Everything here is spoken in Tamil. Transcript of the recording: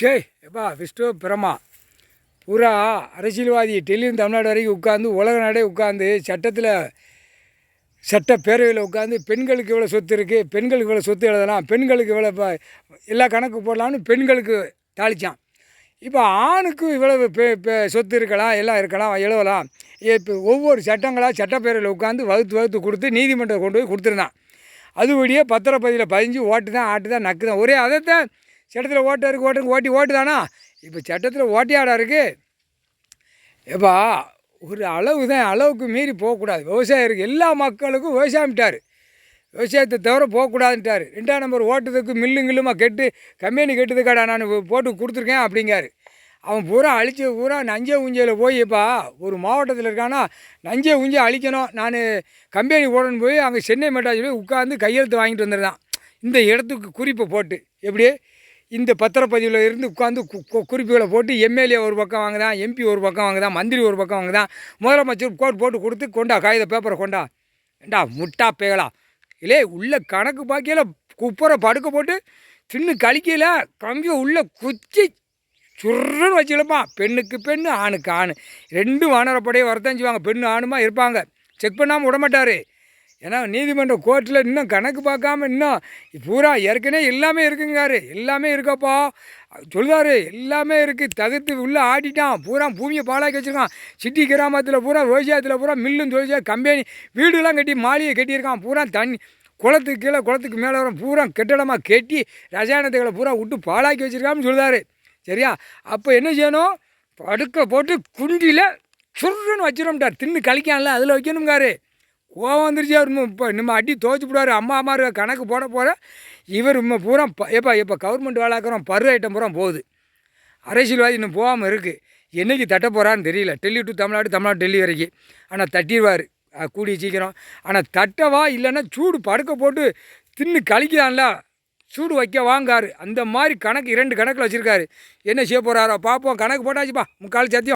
ஷே எப்பா விஷ்ணு பிரமா பூரா அரசியல்வாதி டெல்லியும் தமிழ்நாடு வரைக்கும் உட்காந்து உலக நாடே உட்காந்து சட்டப்பேரவையில் உட்காந்து பெண்களுக்கு இவ்வளோ சொத்து இருக்குது, பெண்களுக்கு இவ்வளோ சொத்து எழுதலாம், பெண்களுக்கு இவ்வளோ எல்லா கணக்கு போடலாம்னு பெண்களுக்கு தாளித்தான். இப்போ ஆணுக்கும் இவ்வளவு சொத்து இருக்கலாம், எல்லாம் இருக்கலாம், எழுதலாம். இப்போ ஒவ்வொரு சட்டப்பேரவையில் உட்காந்து வகுத்து கொடுத்து நீதிமன்றம் கொண்டு போய் கொடுத்துருந்தான். அதுபடியே பத்திரப்பதிவில் பதிஞ்சு ஓட்டு தான் ஆட்டு தான் நக்கு தான் ஒரே அதைத்தான் சட்டத்தில் ஓட்டு தானா. இப்போ சட்டத்தில் ஓட்டியாடா இருக்குது. எப்பா ஒரு அளவு தான், அளவுக்கு மீறி போகக்கூடாது. விவசாயம் இருக்குது, எல்லா மக்களுக்கும் விவசாயம்ட்டார், விவசாயத்தை தவிர போகக்கூடாதுன்ட்டார். 2ஆம் நம்பர் ஓட்டுறதுக்கு மில்லுங்கில்லுமா கெட்டு கம்பெனி கெட்டுதுக்காடா நான் போட்டு கொடுத்துருக்கேன் அப்படிங்காரு. அவன் பூரா அழிச்சு பூரா நஞ்சை உஞ்சையில் போய் இப்போ ஒரு மாவட்டத்தில் இருக்கானா நஞ்சை உஞ்சை அழிக்கணும், நான் கம்பெனி போடணுன்னு போய் அங்கே சென்னை மெட்ராஸ் போய் உட்காந்து கையெழுத்து வாங்கிட்டு வந்துருந்தான். இந்த இடத்துக்கு குறிப்பை போட்டு எப்படி இந்த பத்திரப்பதிவில் இருந்து உட்காந்து குறிப்புகளை போட்டு எம்எல்ஏ ஒரு பக்கம் வாங்குதான், எம்பி ஒரு பக்கம் வாங்குதான், மந்திரி ஒரு பக்கம் வாங்குதான், முதலமைச்சர் கோட் போட்டு கொடுத்து கொண்டா காகித பேப்பரை கொண்டா. ஏண்டா முட்டா பேகலாம் இல்லை, உள்ள கணக்கு பாக்கியில் குப்பரை படுக்க போட்டு தின்னு கழிக்கையில் கம்பியை உள்ளே குச்சி சுருன்னு வச்சுக்கலப்பான். பெண்ணுக்கு பெண்ணு, ஆணுக்கு ஆண், 2 வானரப்படையை வரத்தான் செய்வாங்க. பெண்ணு ஆணுமா இருப்பாங்க, செக் பண்ணாமல் விடமாட்டார். ஏன்னா நீதிமன்றம் கோர்ட்டில் இன்னும் கணக்கு பார்க்காம இன்னும் பூரா ஏற்கனவே எல்லாமே இருக்குங்காரு. எல்லாமே இருக்கப்பா சொல்லுவார், எல்லாமே இருக்குது, தகுத்து உள்ளே ஆடிட்டான். பூரா பூமியை பாலாக்கி வச்சுருக்கான். சிட்டி கிராமத்தில் பூரா விவசாயத்தில் பூரா மில்லும் தொழிற்சாலை கம்பெனி வீடுலாம் கட்டி மாளிகை கட்டியிருக்கான். பூரா தண்ணி குளத்துக்கு கீழே குளத்துக்கு மேலே வரும் பூரா கெட்டிடமாக கட்டி ரசாயனத்துகளை பூரா விட்டு பாலாக்கி வச்சுருக்கான்னு சொல்லுவார். சரியா? அப்போ என்ன செய்யணும், படுக்க போட்டு குண்டியில் சுருன்னு வச்சிடம்ட்டார். தின்னு கழிக்கான்ல அதில் வைக்கணுங்காரு. கோவம் வந்துருச்சு அவர். இப்போ நம்ம அடி துவச்சி போடுவார். அம்மா கணக்கு போட போகிற இவர் பூரா எப்போ கவர்மெண்ட் வேலைக்கிறோம் பரு ஐட்டம் பூரா போகுது. அரசியல்வாதி இன்னும் போகாமல் இருக்குது. என்றைக்கு தட்ட போகிறான்னு தெரியல. டெல்லி டு தமிழ்நாடு டெல்லி வரைக்கும். ஆனால் தட்டிடுவார் கூடிய சீக்கிரம். ஆனால் தட்டவா இல்லைன்னா சூடு படுக்க போட்டு தின்னு கழிக்கிறான்ல சூடு வைக்க வாங்காரு. அந்த மாதிரி கணக்கு 2 கணக்கில் வச்சுருக்காரு. என்ன செய்ய போகிறாரோ பார்ப்போம். கணக்கு போட்டாச்சுப்பா, முக்கால் சத்தியம்.